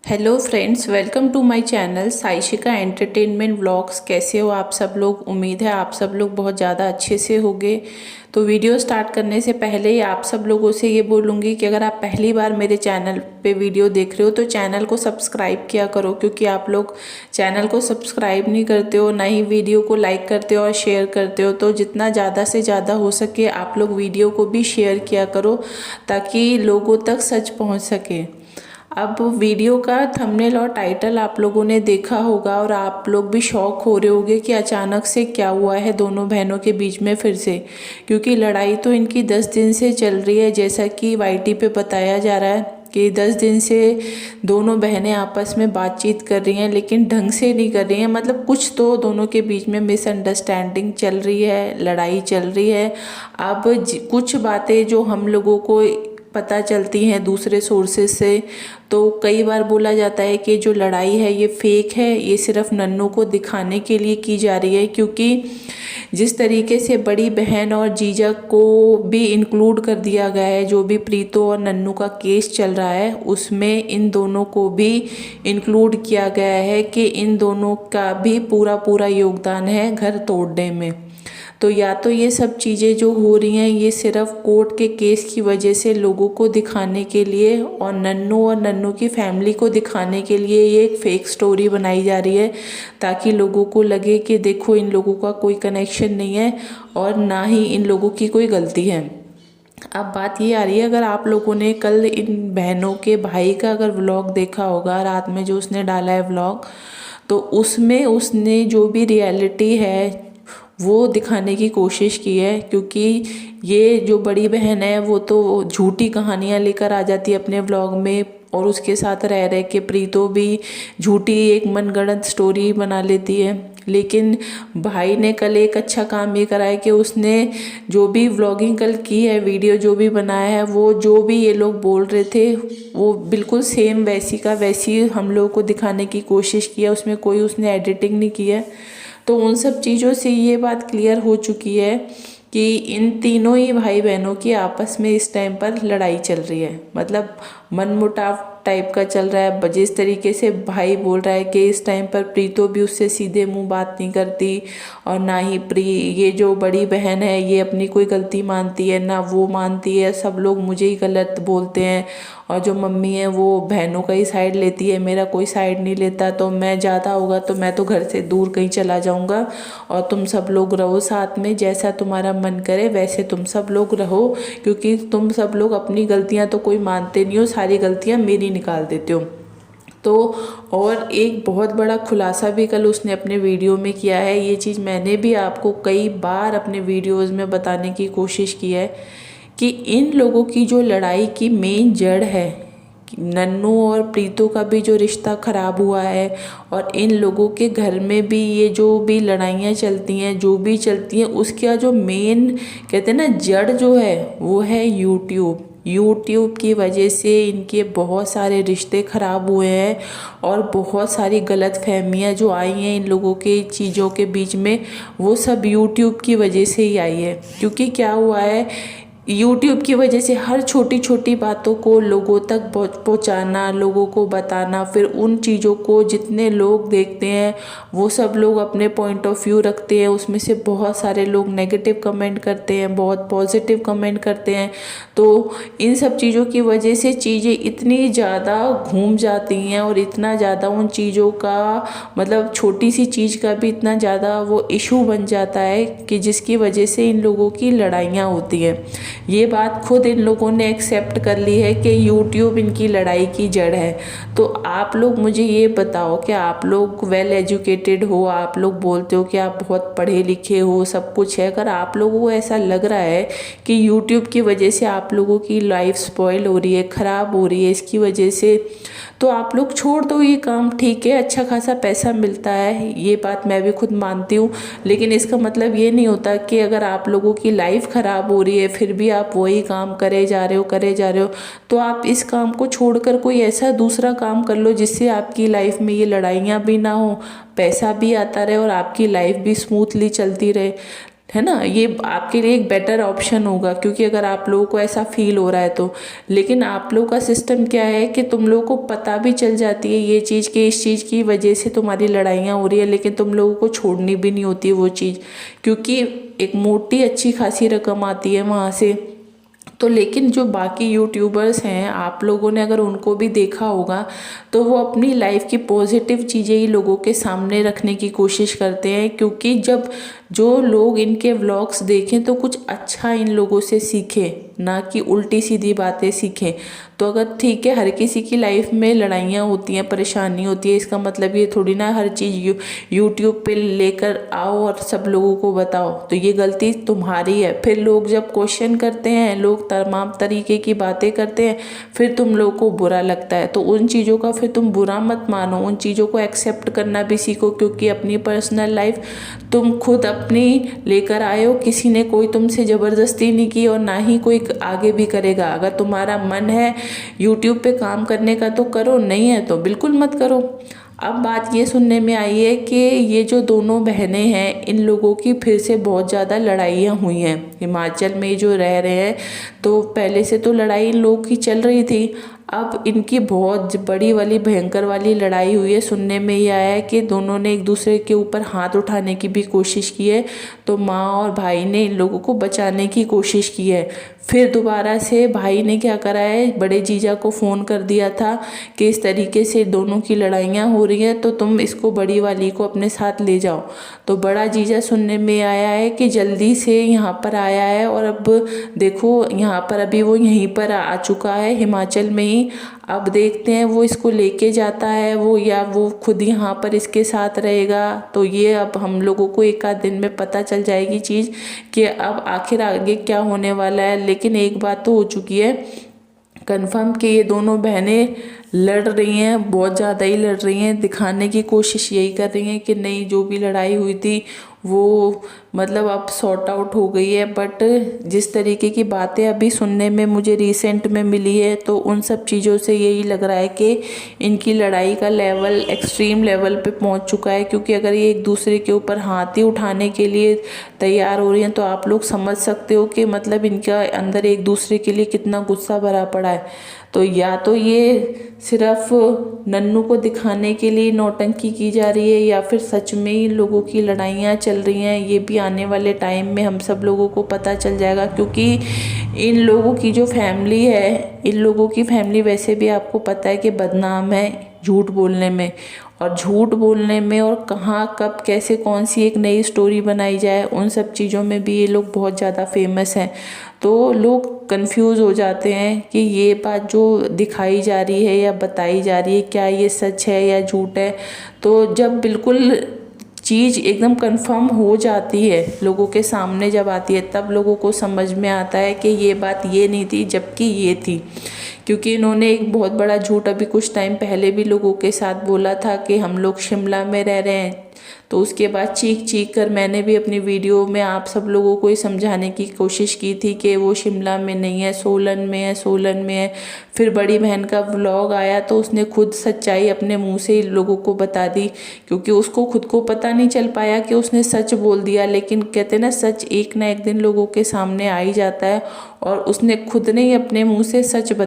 Hello friends, welcome to my channel Saishika entertainment vlogs. कैसे हो आप सब लोग? उम्मीद है आप सब लोग बहुत ज़्यादा अच्छे से होंगे। तो वीडियो स्टार्ट करने से पहले ही आप सब लोगों से ये बोलूँगी कि अगर आप पहली बार मेरे चैनल पे वीडियो देख रहे हो तो चैनल को सब्सक्राइब किया करो, क्योंकि आप लोग चैनल को सब्सक्राइब नहीं करते हो, ना ही वीडियो को लाइक करते हो और शेयर करते हो। तो जितना ज़्यादा से ज़्यादा हो सके आप लोग वीडियो को भी शेयर किया करो ताकि लोगों तक सच पहुँच सके। अब वीडियो का थंबनेल और टाइटल आप लोगों ने देखा होगा और आप लोग भी शॉक हो रहे होंगे कि अचानक से क्या हुआ है दोनों बहनों के बीच में फिर से, क्योंकि लड़ाई तो इनकी 10 दिन से चल रही है। जैसा कि वाईटी पे बताया जा रहा है कि 10 दिन से दोनों बहनें आपस में बातचीत कर रही हैं, लेकिन ढंग से नहीं कर रही हैं। मतलब कुछ तो दोनों के बीच में मिसअंडरस्टैंडिंग चल रही है, लड़ाई चल रही है। अब कुछ बातें जो हम लोगों को पता चलती हैं दूसरे सोर्सेज से, तो कई बार बोला जाता है कि जो लड़ाई है ये फेक है, ये सिर्फ नन्नू को दिखाने के लिए की जा रही है। क्योंकि जिस तरीके से बड़ी बहन और जीजा को भी इंक्लूड कर दिया गया है, जो भी प्रीतो और नन्नू का केस चल रहा है उसमें इन दोनों को भी इंक्लूड किया गया है कि इन दोनों का भी पूरा पूरा योगदान है घर तोड़ने में। तो या तो ये सब चीज़ें जो हो रही हैं ये सिर्फ कोर्ट के केस की वजह से लोगों को दिखाने के लिए और नन्नू की फैमिली को दिखाने के लिए ये एक फेक स्टोरी बनाई जा रही है, ताकि लोगों को लगे कि देखो इन लोगों का कोई कनेक्शन नहीं है और ना ही इन लोगों की कोई गलती है। अब बात ये आ रही है, अगर आप लोगों ने कल इन बहनों के भाई का अगर व्लॉग देखा होगा रात में जो उसने डाला है व्लॉग, तो उसमें उसने जो भी रियलिटी है वो दिखाने की कोशिश की है। क्योंकि ये जो बड़ी बहन है वो तो झूठी कहानियाँ लेकर आ जाती है अपने व्लॉग में, और उसके साथ रह रहे के प्रीतो भी झूठी एक मनगढ़ंत स्टोरी बना लेती है। लेकिन भाई ने कल एक अच्छा काम ये करा है कि उसने जो भी व्लॉगिंग कल की है, वीडियो जो भी बनाया है, वो जो भी ये लोग बोल रहे थे वो बिल्कुल सेम वैसी का वैसी हम लोगों को दिखाने की कोशिश की है। उसमें कोई उसने एडिटिंग नहीं की है। तो उन सब चीज़ों से ये बात क्लियर हो चुकी है कि इन तीनों ही भाई बहनों की आपस में इस टाइम पर लड़ाई चल रही है। मतलब मनमुटाव टाइप का चल रहा है। जिस तरीके से भाई बोल रहा है कि इस टाइम पर प्रीतो भी उससे सीधे मुंह बात नहीं करती, और ना ही ये जो बड़ी बहन है ये अपनी कोई गलती मानती है, ना वो मानती है, सब लोग मुझे ही गलत बोलते हैं। और जो मम्मी है वो बहनों का ही साइड लेती है, मेरा कोई साइड नहीं लेता। तो मैं ज़्यादा होगा तो मैं तो घर से दूर कहीं चला जाऊँगा और तुम सब लोग रहो साथ में, जैसा तुम्हारा मन करे वैसे तुम सब लोग रहो, क्योंकि तुम सब लोग अपनी गलतियाँ तो कोई मानते नहीं हो, सारी गलतियाँ मेरी निकाल देते हो। तो और एक बहुत बड़ा खुलासा भी कल उसने अपने वीडियो में किया है। ये चीज़ मैंने भी आपको कई बार अपने वीडियोज़ में बताने की कोशिश की है कि इन लोगों की जो लड़ाई की मेन जड़ है, नन्नू और प्रीतो का भी जो रिश्ता खराब हुआ है, और इन लोगों के घर में भी ये जो भी लड़ाइयाँ चलती हैं, जो भी चलती हैं, उसका जो मेन कहते हैं ना जड़ जो है वो है यूट्यूब की वजह से इनके बहुत सारे रिश्ते खराब हुए हैं और बहुत सारी गलत फहमियाँ जो आई हैं इन लोगों के चीज़ों के बीच में, वो सब यूट्यूब की वजह से ही आई है। क्योंकि क्या हुआ है, यूट्यूब की वजह से हर छोटी छोटी बातों को लोगों तक पहुंचाना, लोगों को बताना, फिर उन चीज़ों को जितने लोग देखते हैं वो सब लोग अपने पॉइंट ऑफ व्यू रखते हैं। उसमें से बहुत सारे लोग नेगेटिव कमेंट करते हैं, बहुत पॉजिटिव कमेंट करते हैं। तो इन सब चीज़ों की वजह से चीज़ें इतनी ज़्यादा घूम जाती हैं और इतना ज़्यादा उन चीज़ों का मतलब छोटी सी चीज़ का भी इतना ज़्यादा वो इशू बन जाता है कि जिसकी वजह से इन लोगों की लड़ाइयाँ होती हैं। ये बात खुद इन लोगों ने एक्सेप्ट कर ली है कि यूट्यूब इनकी लड़ाई की जड़ है। तो आप लोग मुझे ये बताओ कि आप लोग वेल एजुकेटेड हो, आप लोग बोलते हो कि आप बहुत पढ़े लिखे हो, सब कुछ है। अगर आप लोगों को ऐसा लग रहा है कि यूट्यूब की वजह से आप लोगों की लाइफ स्पॉइल हो रही है, ख़राब हो रही है इसकी वजह से, तो आप लोग छोड़ दो ये काम। ठीक है, अच्छा खासा पैसा मिलता है, ये बात मैं भी खुद मानती हूँ, लेकिन इसका मतलब ये नहीं होता कि अगर आप लोगों की लाइफ ख़राब हो रही है फिर भी आप वही काम करे जा रहे हो, तो आप इस काम को छोड़कर कोई ऐसा दूसरा काम कर लो जिससे आपकी लाइफ में ये लड़ाइयाँ भी ना हो, पैसा भी आता रहे और आपकी लाइफ भी स्मूथली चलती रहे। है ना, ये आपके लिए एक बेटर ऑप्शन होगा, क्योंकि अगर आप लोगों को ऐसा फील हो रहा है तो। लेकिन आप लोगों का सिस्टम क्या है कि तुम लोगों को पता भी चल जाती है ये चीज़ कि इस चीज़ की वजह से तुम्हारी लड़ाइयाँ हो रही है, लेकिन तुम लोगों को छोड़नी भी नहीं होती है वो चीज़, क्योंकि एक मोटी अच्छी खासी रकम आती है वहाँ से। तो लेकिन जो बाकी यूट्यूबर्स हैं, आप लोगों ने अगर उनको भी देखा होगा तो वो अपनी लाइफ की पॉजिटिव चीज़ें ही लोगों के सामने रखने की कोशिश करते हैं, क्योंकि जब जो लोग इनके व्लॉग्स देखें तो कुछ अच्छा इन लोगों से सीखें, ना कि उल्टी सीधी बातें सीखें। तो अगर ठीक है, हर किसी की लाइफ में लड़ाइयाँ होती हैं, परेशानी होती है, इसका मतलब ये थोड़ी ना हर चीज़ यूट्यूब पे लेकर आओ और सब लोगों को बताओ, तो ये गलती तुम्हारी है। फिर लोग जब क्वेश्चन करते हैं, लोग तमाम तरीके की बातें करते हैं, फिर तुम लोग को बुरा लगता है। तो उन चीज़ों का फिर तुम बुरा मत मानो, उन चीज़ों को एक्सेप्ट करना भी सीखो, क्योंकि अपनी पर्सनल लाइफ तुम खुद अपनी लेकर आए हो, किसी ने कोई तुमसे ज़बरदस्ती नहीं की और ना ही कोई आगे भी करेगा। अगर तुम्हारा मन है यूट्यूब पे काम करने का तो करो, नहीं है तो बिल्कुल मत करो। अब बात ये सुनने में आई है कि ये जो दोनों बहनें हैं, इन लोगों की फिर से बहुत ज़्यादा लड़ाइयाँ हुई हैं हिमाचल में जो रह रहे हैं। तो पहले से तो लड़ाई इन लोगों की चल रही थी, अब इनकी बहुत बड़ी वाली भयंकर वाली लड़ाई हुई है। सुनने में ये आया है कि दोनों ने एक दूसरे के ऊपर हाथ उठाने की भी कोशिश की है, तो माँ और भाई ने इन लोगों को बचाने की कोशिश की है। फिर दोबारा से भाई ने क्या करा है, बड़े जीजा को फ़ोन कर दिया था कि इस तरीके से दोनों की लड़ाइयाँ हो रही हैं, तो तुम इसको बड़ी वाली को अपने साथ ले जाओ। तो बड़ा जीजा सुनने में आया है कि जल्दी से यहाँ पर आया है, और अब देखो यहाँ पर अभी वो यहीं पर आ चुका है हिमाचल में ही। अब देखते हैं वो इसको लेके जाता है वो, या वो खुद यहाँ पर इसके साथ रहेगा। तो ये अब हम लोगों को एक आध दिन में पता चल जाएगी चीज़ कि अब आखिर आगे क्या होने वाला है। लेकिन एक बात तो हो चुकी है कंफर्म कि ये दोनों बहनें लड़ रही हैं, बहुत ज़्यादा ही लड़ रही हैं, दिखाने की कोशिश यही कर रही हैं कि नहीं, जो भी लड़ाई हुई थी वो मतलब अब सॉर्ट आउट हो गई है। बट जिस तरीके की बातें अभी सुनने में मुझे रिसेंट में मिली है, तो उन सब चीज़ों से यही लग रहा है कि इनकी लड़ाई का लेवल एक्सट्रीम लेवल पे पहुंच चुका है। क्योंकि अगर ये एक दूसरे के ऊपर हाथ ही उठाने के लिए तैयार हो रही हैं, तो आप लोग समझ सकते हो कि मतलब इनका अंदर एक दूसरे के लिए कितना गुस्सा भरा पड़ा है। तो या तो ये सिर्फ नन्नू को दिखाने के लिए नौटंकी की जा रही है, या फिर सच में ही लोगों की लड़ाइयाँ चल रही हैं। ये भी आने वाले टाइम में हम सब लोगों को पता चल जाएगा, क्योंकि इन लोगों की जो फैमिली है, इन लोगों की फैमिली वैसे भी आपको पता है कि बदनाम है झूठ बोलने में, और झूठ बोलने में, और कहाँ कब कैसे कौन सी एक नई स्टोरी बनाई जाए, उन सब चीज़ों में भी ये लोग बहुत ज़्यादा फेमस हैं। तो लोग कंफ्यूज हो जाते हैं कि ये बात जो दिखाई जा रही है या बताई जा रही है, क्या ये सच है या झूठ है। तो जब बिल्कुल चीज़ एकदम कंफर्म हो जाती है, लोगों के सामने जब आती है, तब लोगों को समझ में आता है कि ये बात ये नहीं थी जबकि ये थी। क्योंकि इन्होंने एक बहुत बड़ा झूठ अभी कुछ टाइम पहले भी लोगों के साथ बोला था कि हम लोग शिमला में रह रहे हैं। तो उसके बाद चीख चीख कर मैंने भी अपनी वीडियो में आप सब लोगों को ही समझाने की कोशिश की थी कि वो शिमला में नहीं है, सोलन में है, सोलन में है। फिर बड़ी बहन का व्लॉग आया तो उसने खुद सच्चाई अपने मुंह से ही लोगों को बता दी, क्योंकि उसको खुद को पता नहीं चल पाया कि उसने सच बोल दिया। लेकिन कहते ना, सच एक ना एक दिन लोगों के सामने आ ही जाता है, और उसने खुद ने ही अपने मुंह से सच